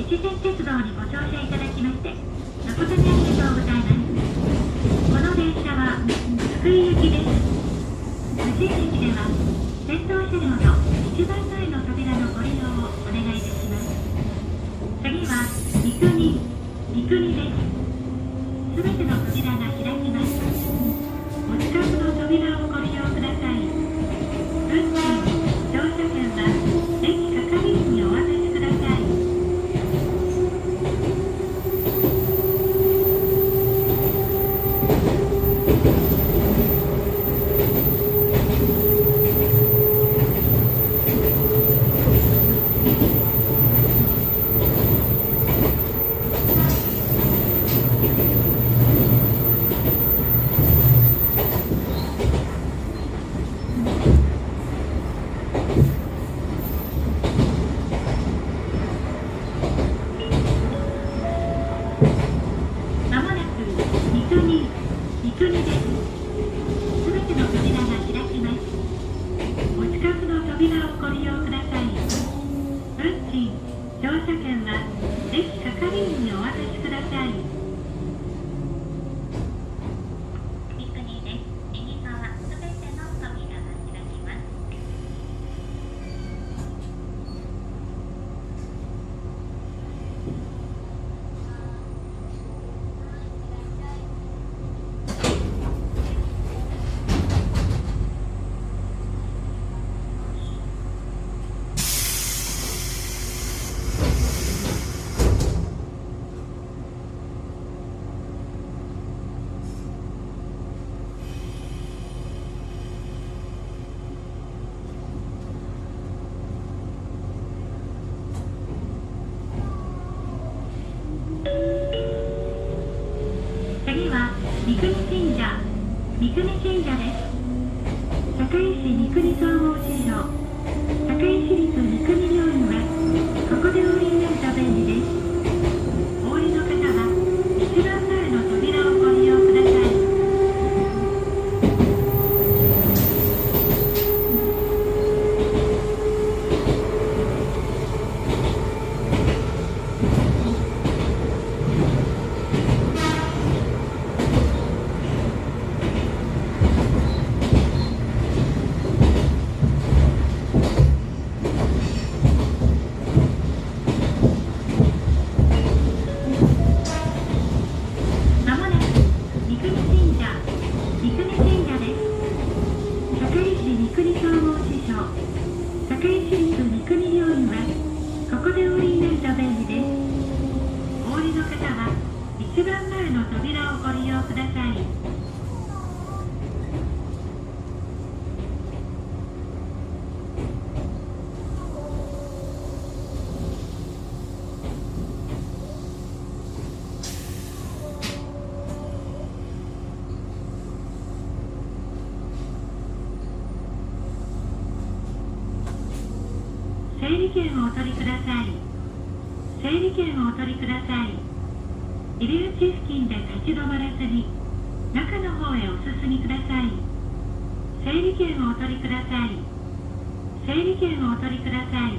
越前鉄道にご乗車いただきまして誠にありがとうございます。この電車は福井行きです。無人駅では先頭車両の一番前の扉のご利用をお願いいたします。次は三国です。すべての扉が開きます。お近くの扉をご利用ください。運賃、乗車券は駅係員にお渡しください。次は三国神社です。堺市三国総合市場、堺市立三国病院はここでお降りになると便利です。お降りの方は一番前の扉をご利用ください。整理券をお取りください。整理券をお取りください。入り口付近で立ち止まらずに中の方へお進みください。整理券をお取りください。整理券をお取りください。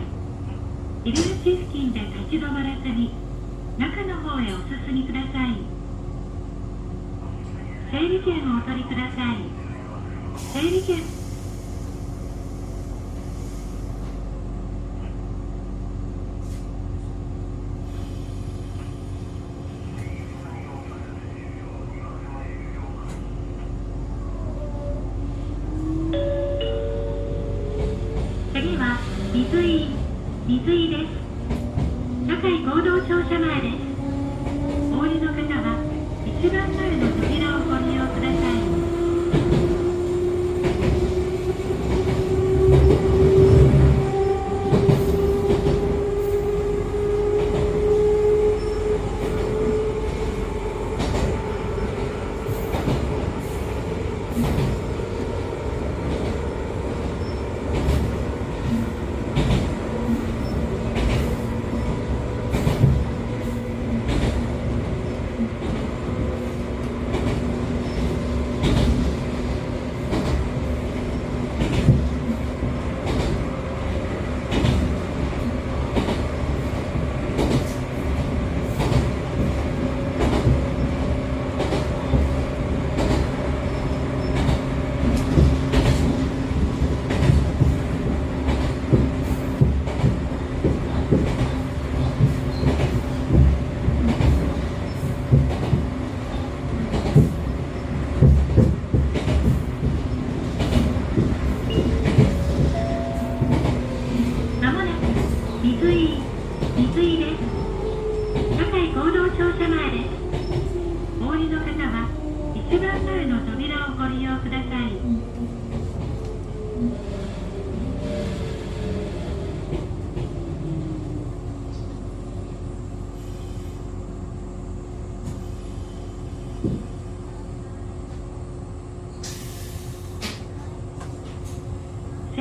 入り口付近で立ち止まらずに中の方へお進みください。整理券をお取りください。整理券次は水井です。堺合同庁舎前です。お降りの方は一番前の扉をご利用ください。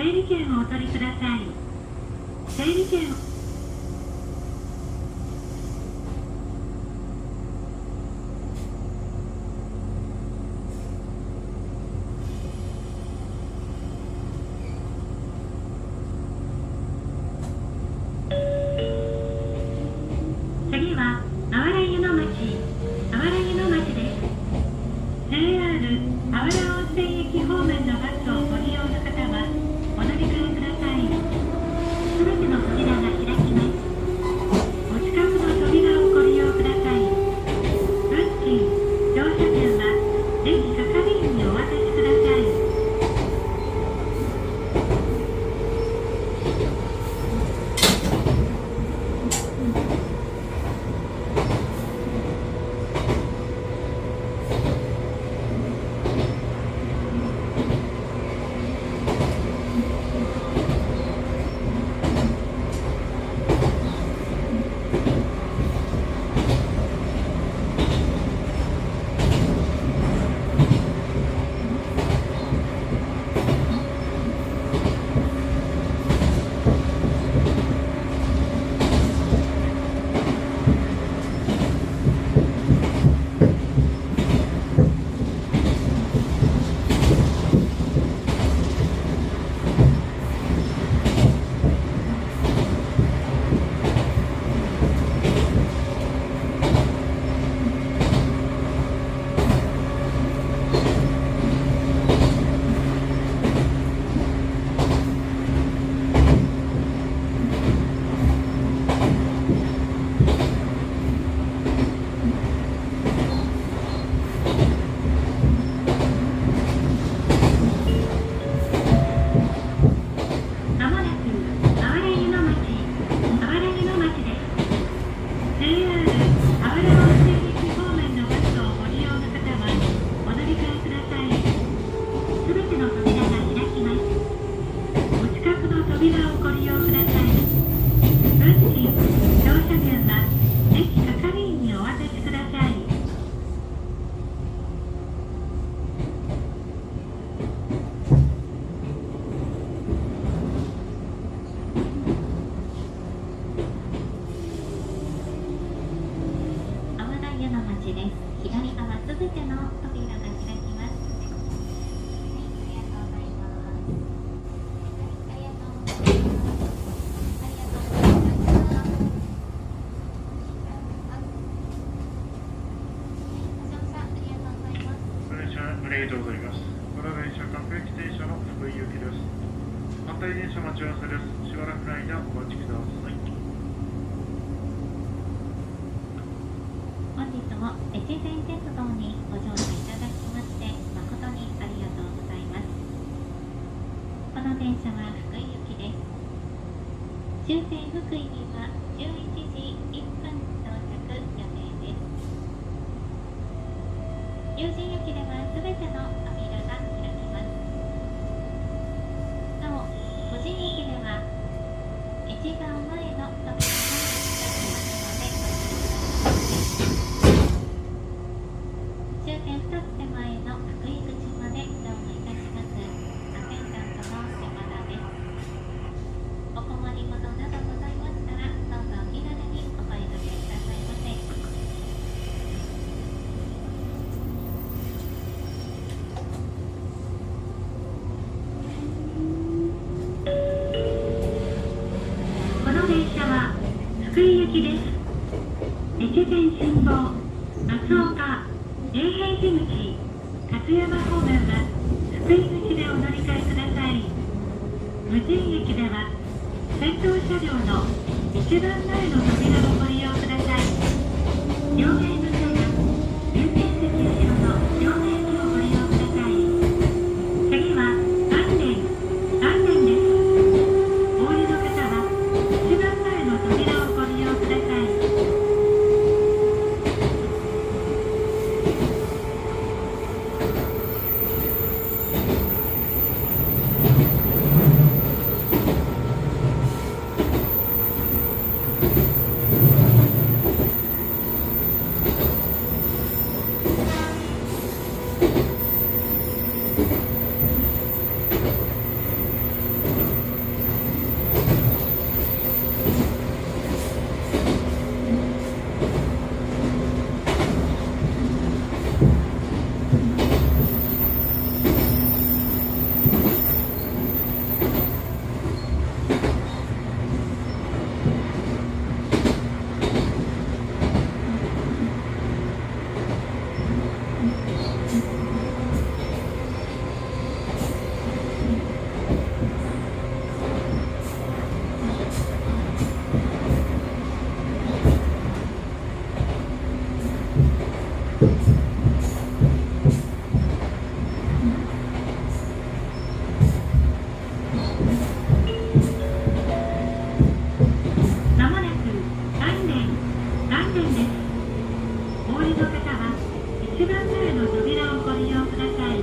整理券をお取りください。整理券を次はあわら湯の町です。 JR あわら温泉駅方面のバスをご利用の方はお乗り換えください。すべての扉が開きます。お近くの扉をご利用ください。運賃、乗車券は駅係員にお渡しください。ありがとうございます。この電車各駅停車の福井行きです。反対電車待ち合わせです。しばらくの間お待ちください。本日も越前鉄道にご乗車いただきまして誠にありがとうございます。この電車は福井行きです。終点福井には11時1分到着予定です。有人駅ではすべての扉が開きます。なお、個人駅では一番前の扉が開きますのでご注意ください。終点2つ手前の福井口まで乗務いたしますアテンダントの山田です。お困りごとなどございましたらどうぞお気軽にお声掛けくださいませ。この電車は福井行きです。越前信号、松岡、永平寺口、勝山方面は福井口でお乗り換えください。無人駅では先頭車両の一番前の扉をご利用ください。両面の車が運転席後ろの両面にをご利用ください。次は安電です。お降りの方は一番前の扉をご利用ください。まもなく丹田です。お降りの方は一番前の扉をご利用ください。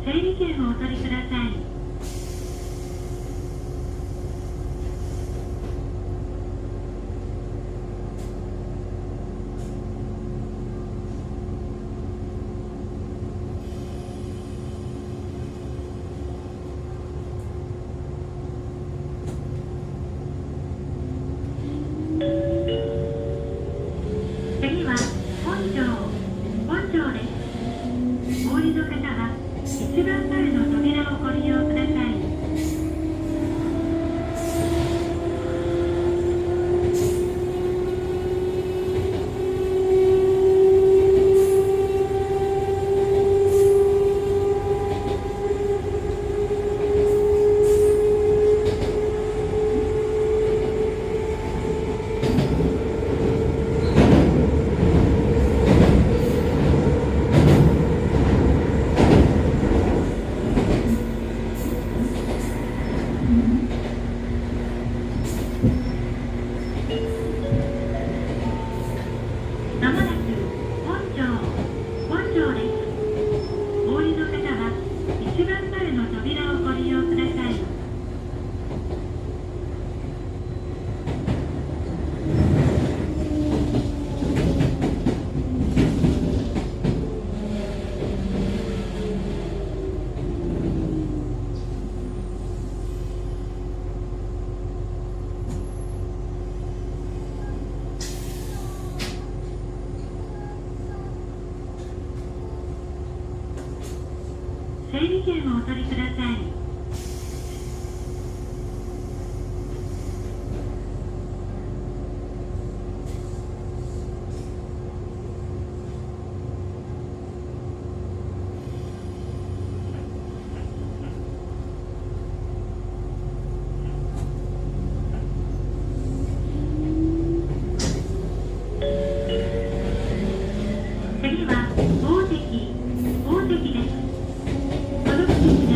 整理券をお取りください。次は本庄です。お降りの方は一番前の扉をご利用ください。まもなく本庄です。お降りの方は一番前の扉をご利用ください。整理券をお取りください。次は大関です。窓口が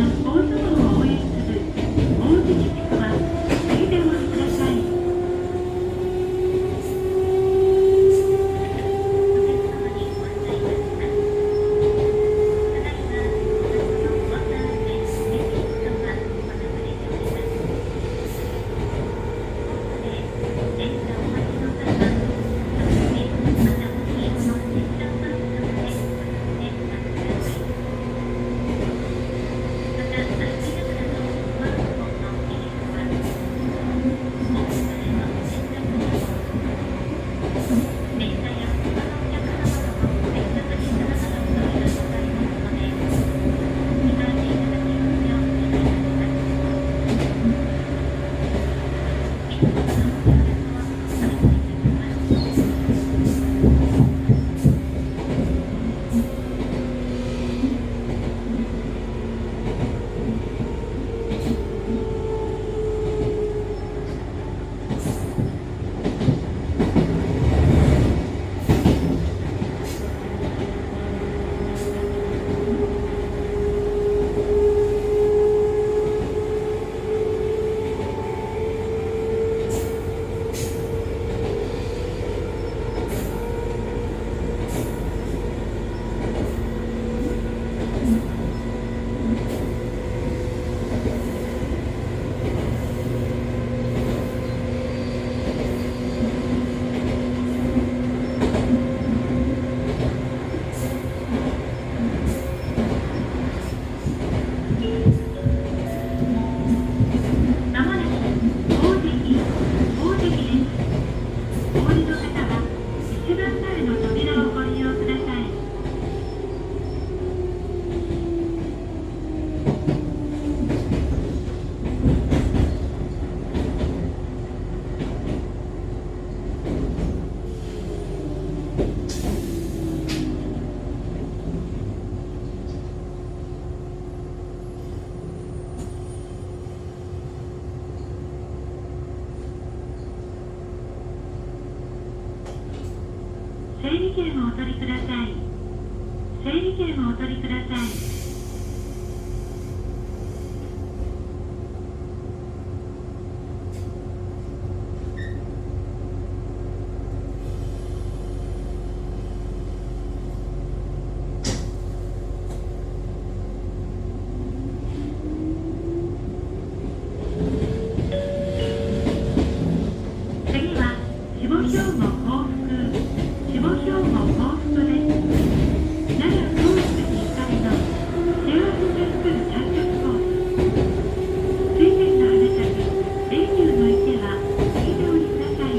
整理券をお取りください。整理券をお取りください。次は下兵庫幸福、下兵庫幸福です。奈良東福にゆかりの幸せが作る短脚コース。水面のあなたに遠慮の池は右手を折りください。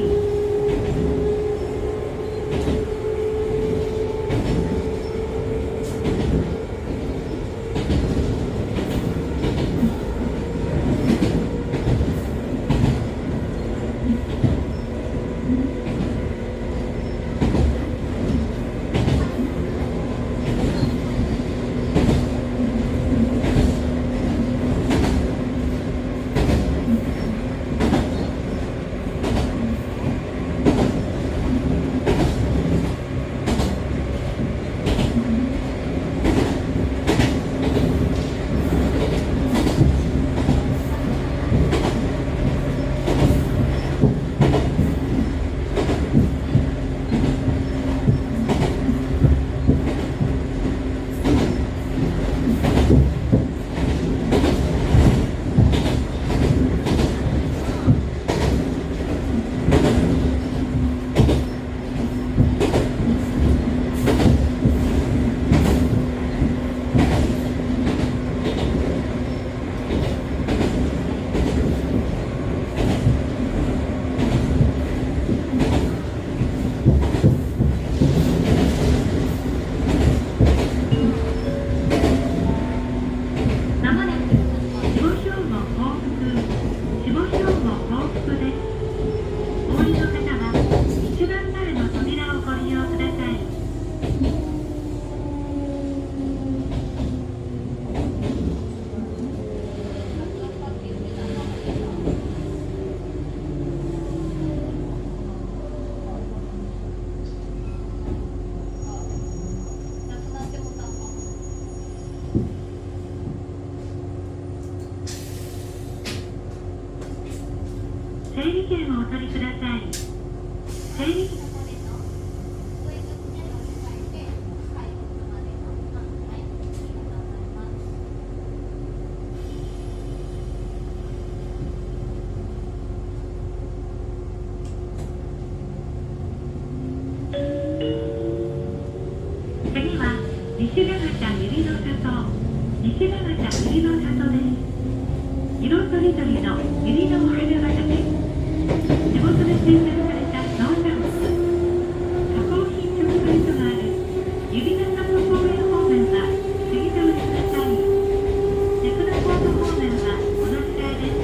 まもなく下兵庫幸福、下兵庫幸福です。お降りの方は一番前の扉をご利用ください。整理券をお取りください。整理券次は西長田百合の里、西長田百合の里です。色とりどりの百合のお花畑。地元で生産された農産物、加工品直売所がある百合の里公園方面は次とおりください。テクノポート方面はお乗り換えです。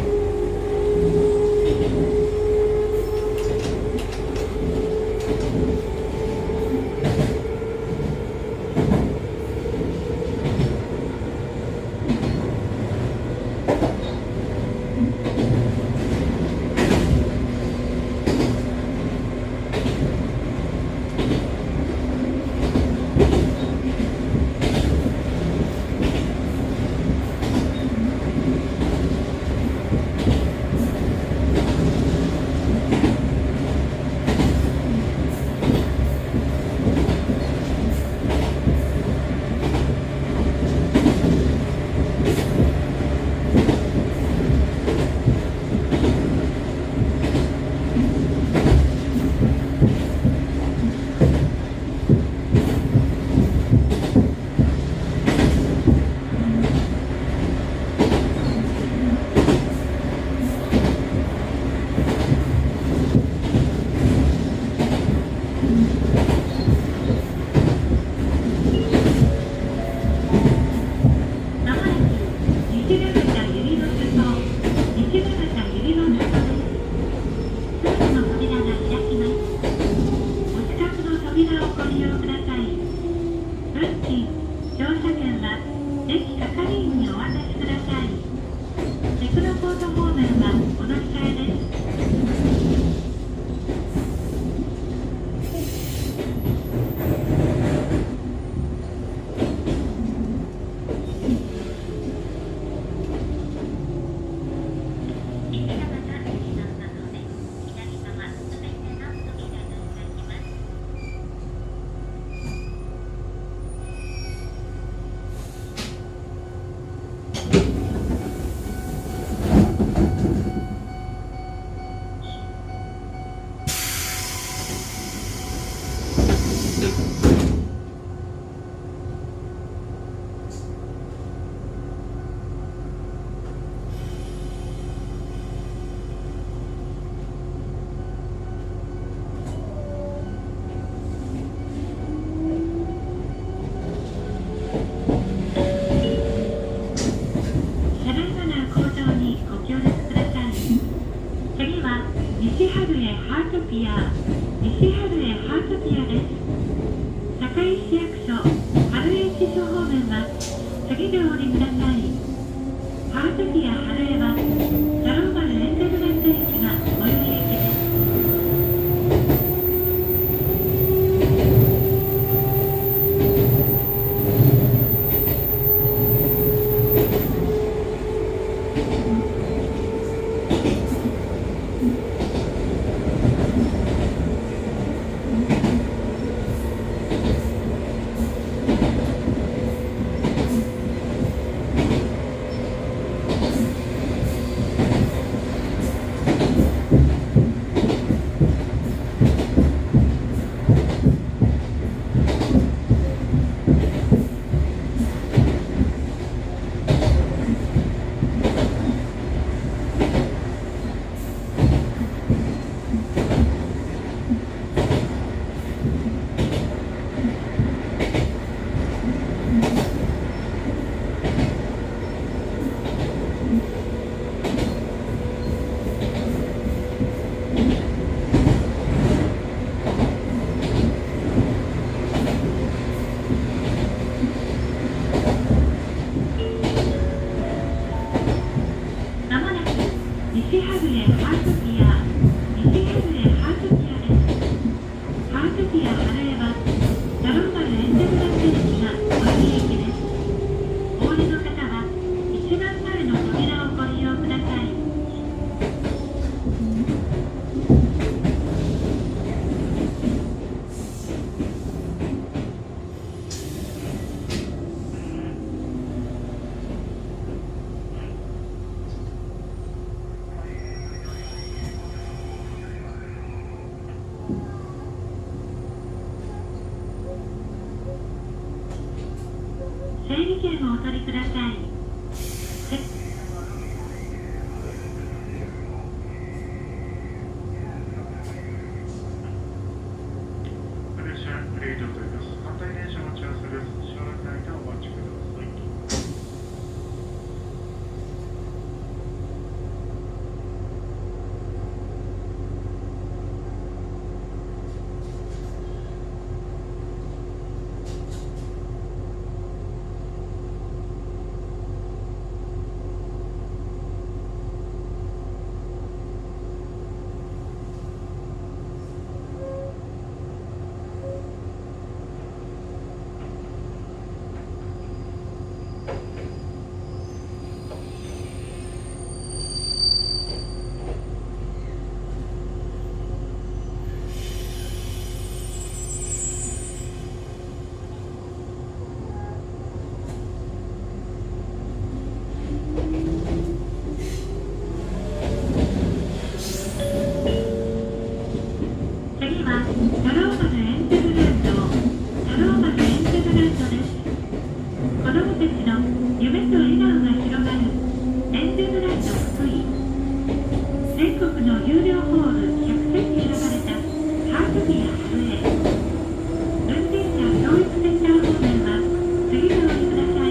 車内マナー向上にご協力ください。次は西春江ハートピア、西春江ハートピアです。堺市役所春江支所方面は次でお降りください。ハートピア春江はサローマルエンゼルランド駅が最寄り駅です。西春江ハートピア、西春江ハートピアです。ハートピア春江はサローマルエンゼルランド駅が最寄り駅です。お降りの方は一番前の扉をご利用ください。整理券をお取りください。列車ブレードと言います。反対電車待ち合わせです。しばらくの間お待ちください。次はサローマルエンゼルランド、サローマルエンゼルランドです。子どもたちの夢と笑顔が広がるエンゼルランド福井。全国の有料ホール100選に選ばれたハートピア春江。運転者教育センター方面は次でお降りください。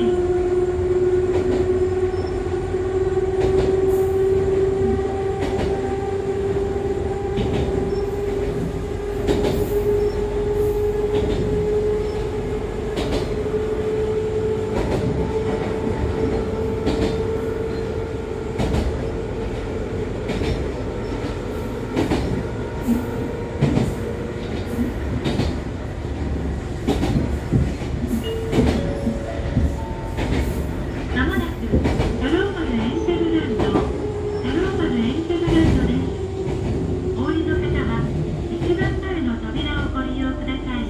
まもなくサローマルエンゼルランド、サローマルエンゼルランドです。お降りの方は一番前の扉をご利用ください。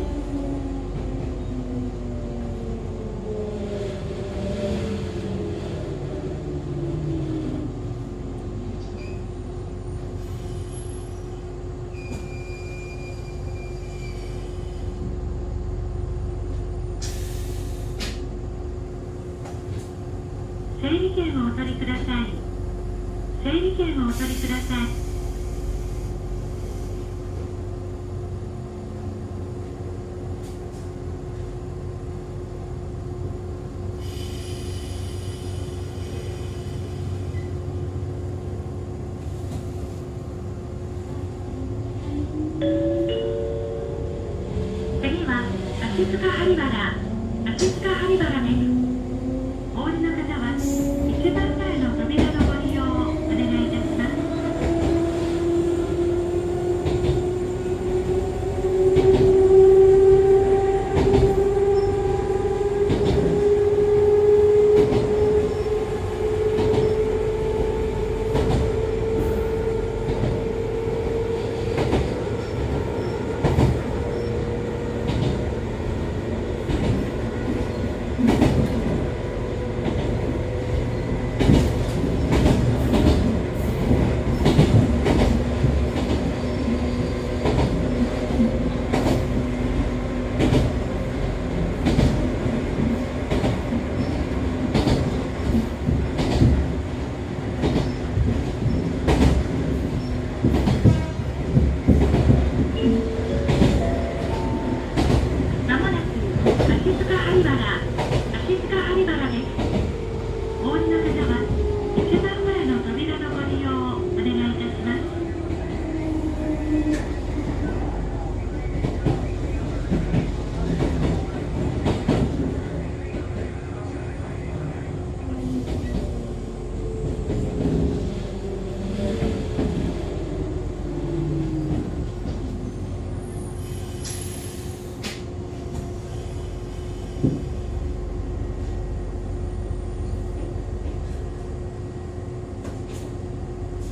整理券をお取りください。整理券をお取りください。足塚針原、足塚針原です。お降りの方は一番前の扉のご利用をお願いいたします。まもなく足塚針原、足塚針原です。お降りの方は一番前の扉のご利用をお願いいたします。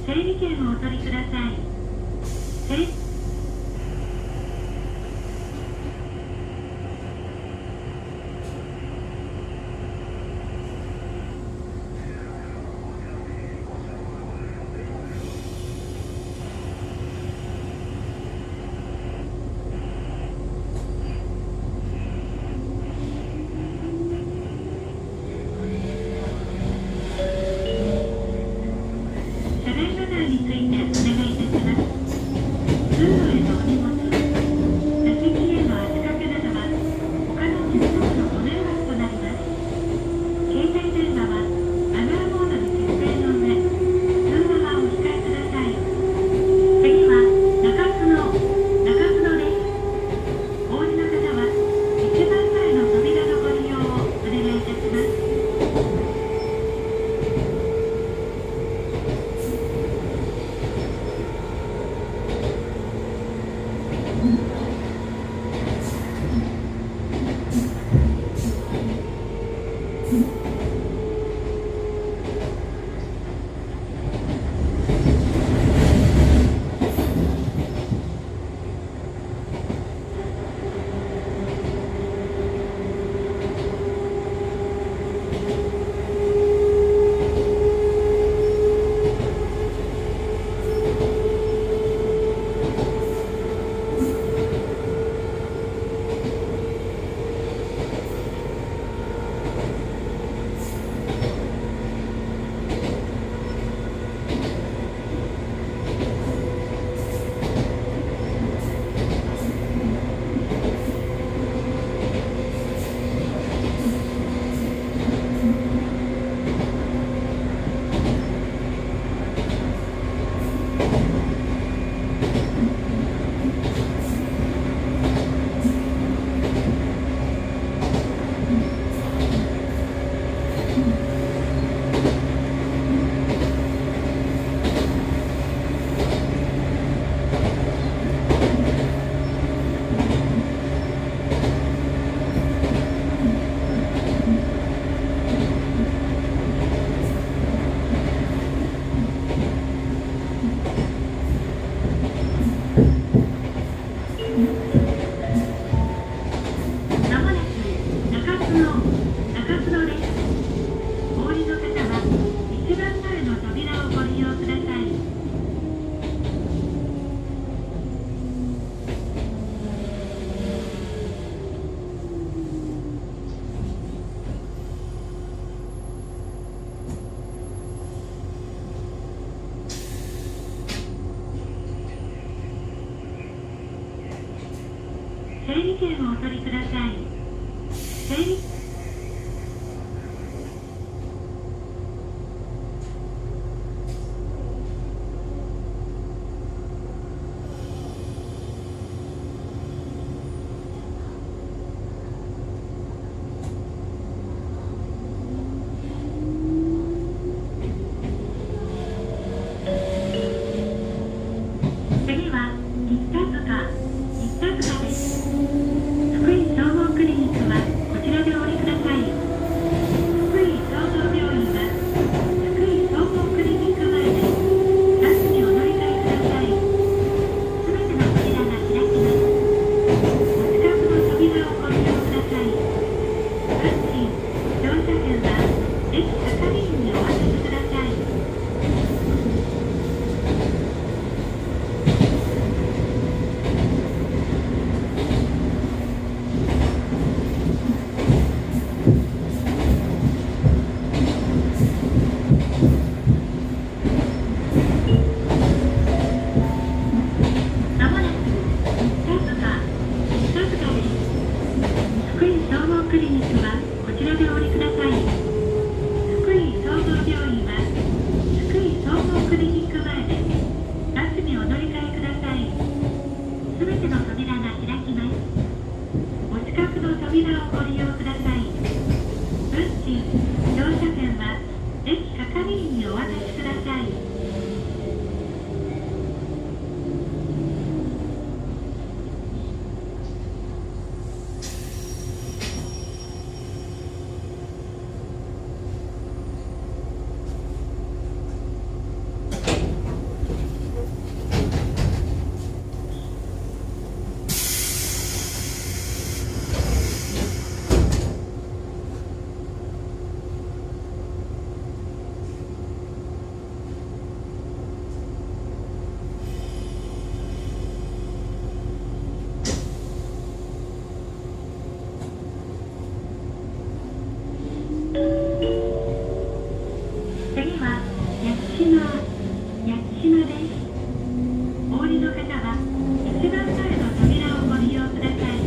整理券をお取りください。車内マナーについてお願いいたします。通路へのお荷物、座席への足掛けなどは他の鉄道のご迷惑となります。携帯電話はマナーモードに設定の上、通話はお控えください。次は中洲です。お降りの方は一番前の扉のご利用をお願いいたします。整理券をお取りください。島です。お降りの方は一番前の扉をご利用ください。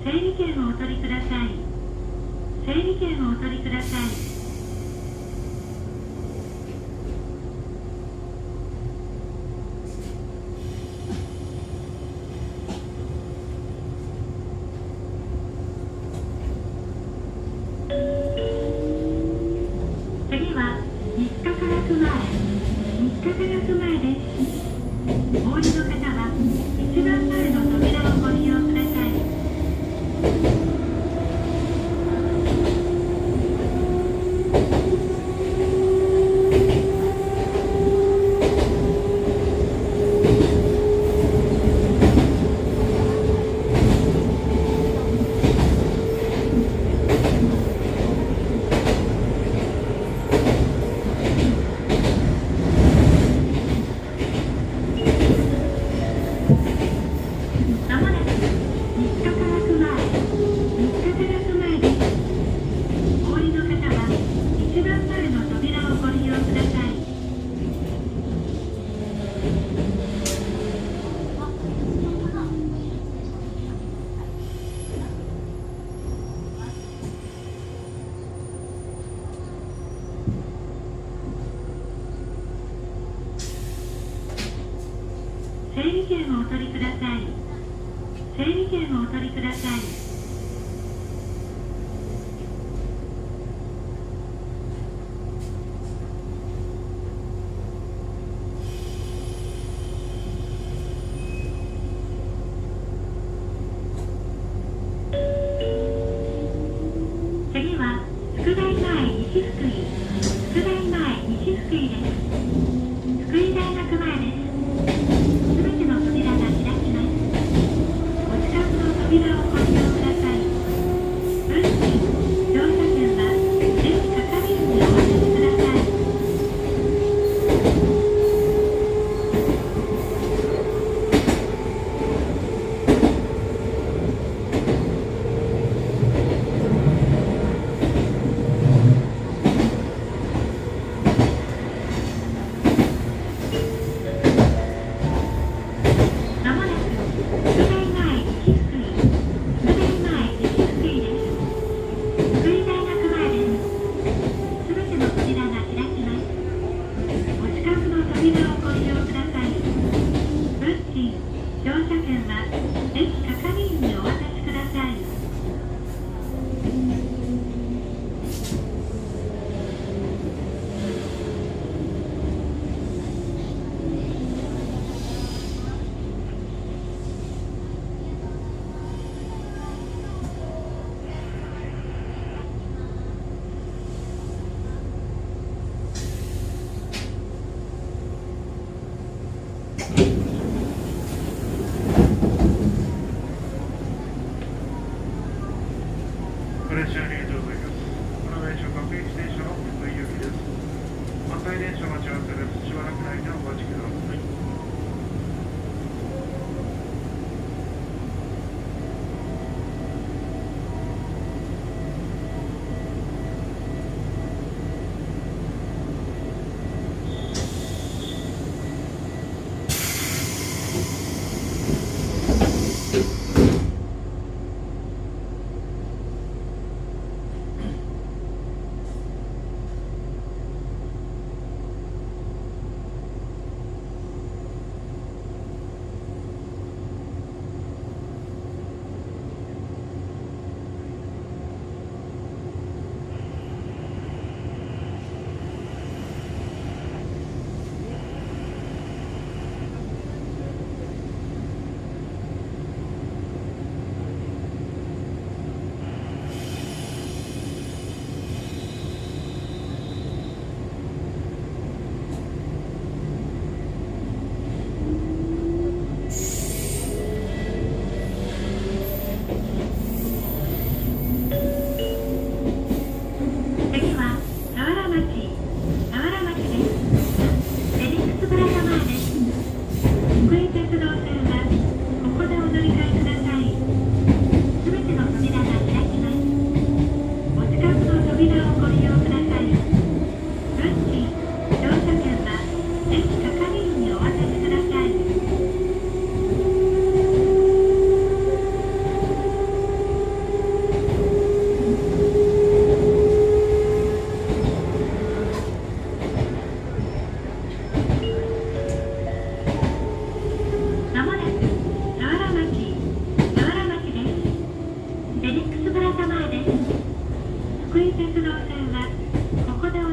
整理券をお取りください。整理券をお取りください。次は日課科学前です。お降りの方は一番前の扉をご利用ください。整理券をお取りください。整理券をお取りください。次は福大前西福井です。福井大学前です。すべての扉が開きます。お近くの扉をご利用ください。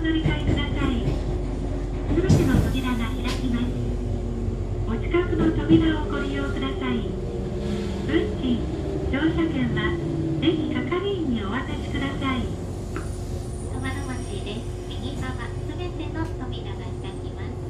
乗り換えください。すべての扉が開きます。お近くの扉をご利用ください。運賃、乗車券は駅係員にお渡しください。戸丸町です。右側すべての扉が開きます。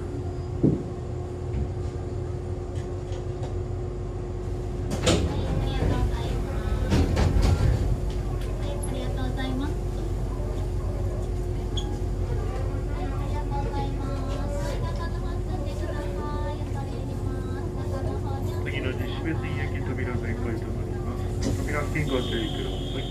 次の西別院駅扉全開となります。扉付近ご注意ください。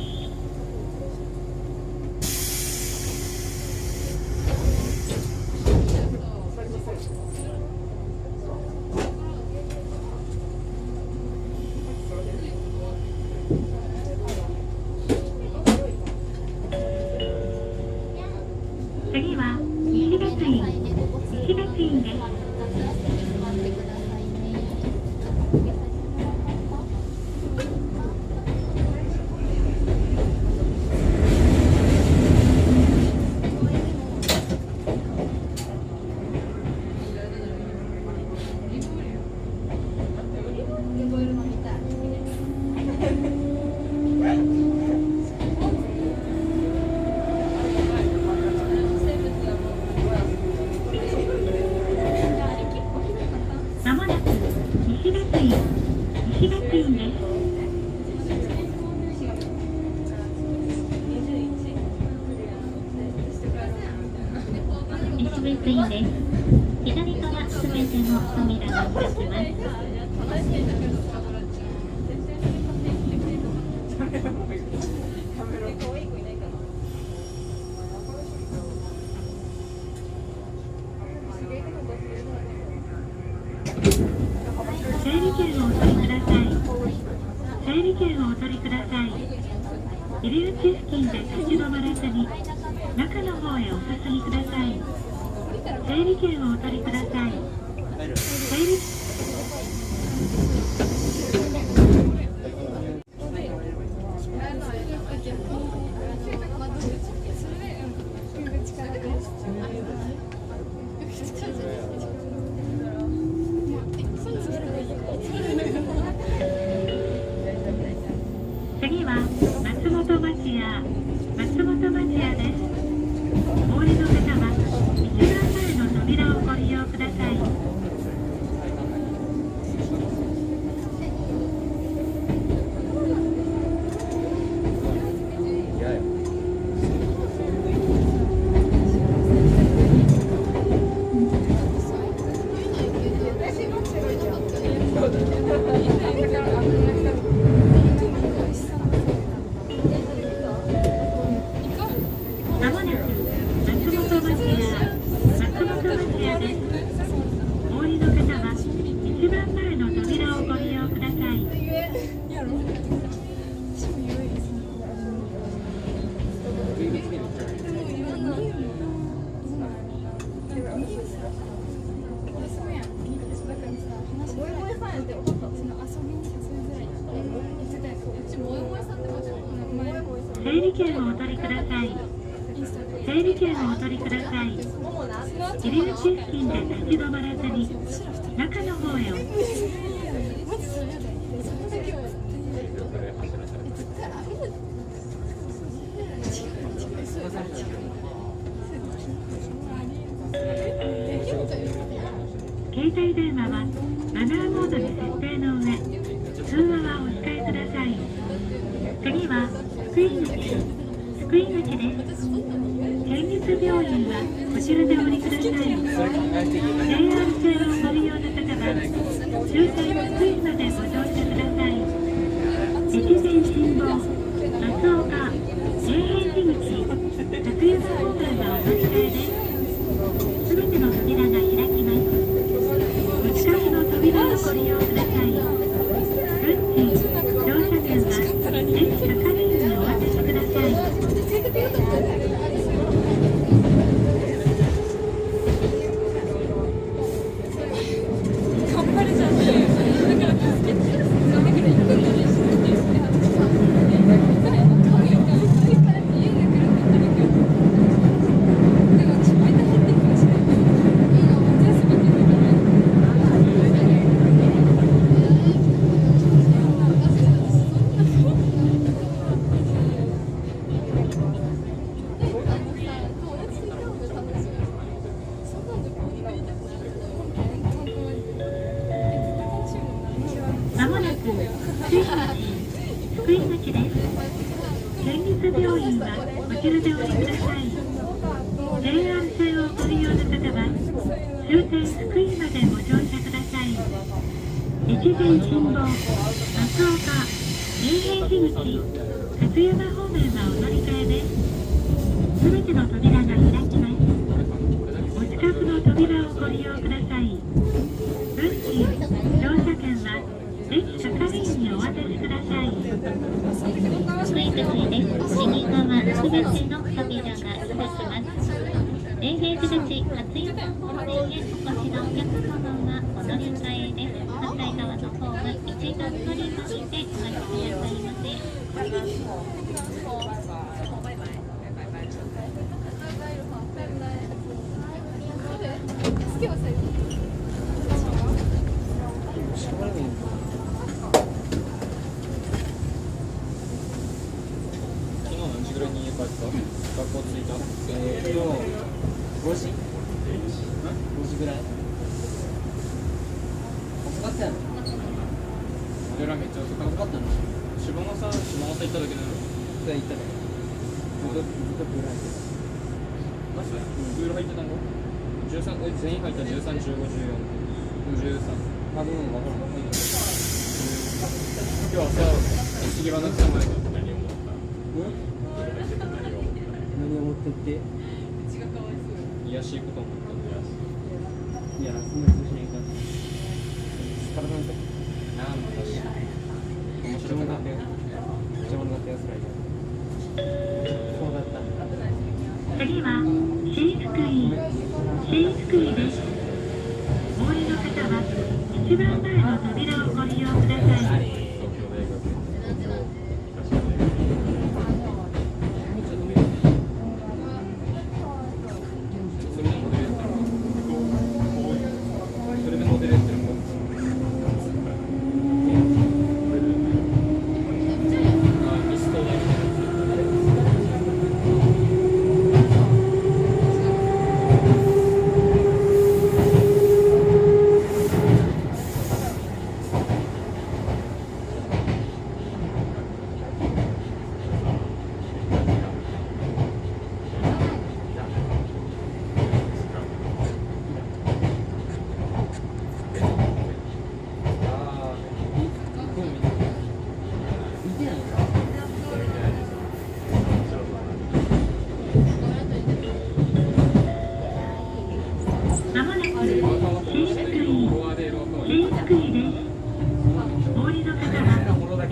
次は西別院です。まもなく西別院です。西別院です。左からすべての扉が開きます。整理券をお取りください。整理券をお取りください。入り口付近で立ち止まらずに中の方へお進みください。整理券をお取りください。整理次は松本町屋です。お降りの方は一番前の扉をご利用ください。まもなく松本町屋です。お降りの方は一番前の扉をご利用ください。整理券をお取りください。整理券をお取りください。入り口付近で立ち止まらずに中の方へ携帯電話はマナーモードに設定の上、通話はお控えください。次は福井口です。県立病院はこちらでお降りください。JR 線をご利用の方は終点福井までご乗車ください。越前信号、松岡、永平寺口、徳山方面はお乗り換えです。すべての扉が開きます。お近くの扉をご利用ください。運賃、乗車券は駅係員にお渡しください。用の方は終点福井までご乗車ください。越前新坊、松岡、永平寺口、勝山方面はお乗り換えです。すべての扉が開きます。お近くの扉をご利用ください。運賃、乗車券は列係員にお渡しください。福井口です。右側すべての扉が開きます。永平寺口勝山方面へお越しのお客様はお乗り換えです。反対側のホーム一段乗りましてお待ちくださいませ。昨日何時ぐらいに家帰った？学校着いた？5時？5時ぐらい？遅かったやろ？俺らめっちゃ遅かったの？下野さん行っただけだろ？行ったね。ずっとプール入ってた。マジで？プール入ってたの？13、全員入ったら13、15、14、13。多分分からん。今日はさ、一際の来たまで何思った？何思ってって？癒やしいこと思ったんだよ。いや、そんなことしないか。体なんて。なんだし。面白くなってよ。邪魔になったやつらいた。そうだった。次は新福井です。お降りの方は一番前の扉をご利用ください。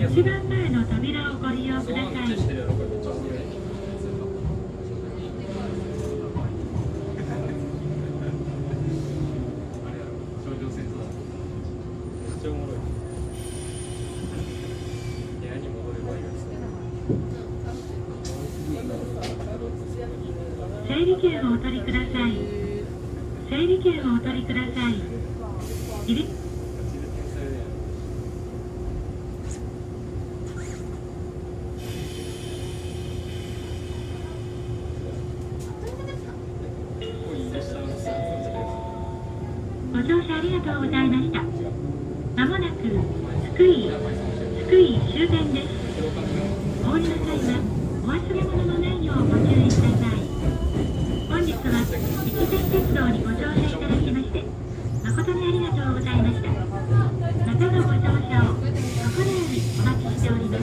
一番前の扉をご利用ください。整理券をお取りください。整理券をお取りください。ご乗車ありがとうございました。まもなく福井終点です。お降りの際はお忘れ物のないようご注意ください。本日は越前鉄道にご乗車いただきまして誠にありがとうございました。またのご乗車を心よりお待ちしております。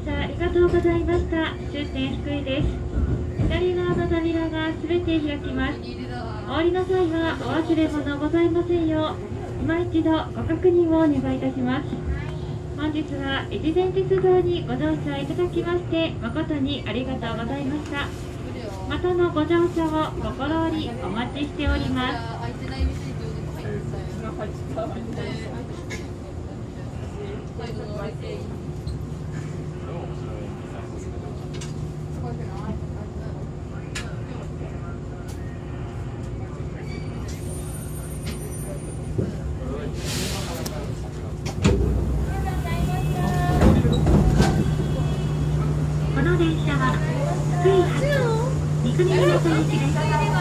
ありがとうございました。終点福井です。左側の扉がすべて開きます。お降りの際はお忘れ物ございませんよう、今一度ご確認をお願いいたします。本日は越前鉄道にご乗車いただきまして誠にありがとうございました。またのご乗車を心よりお待ちしております。の電車は福井発三国名寄行行きです。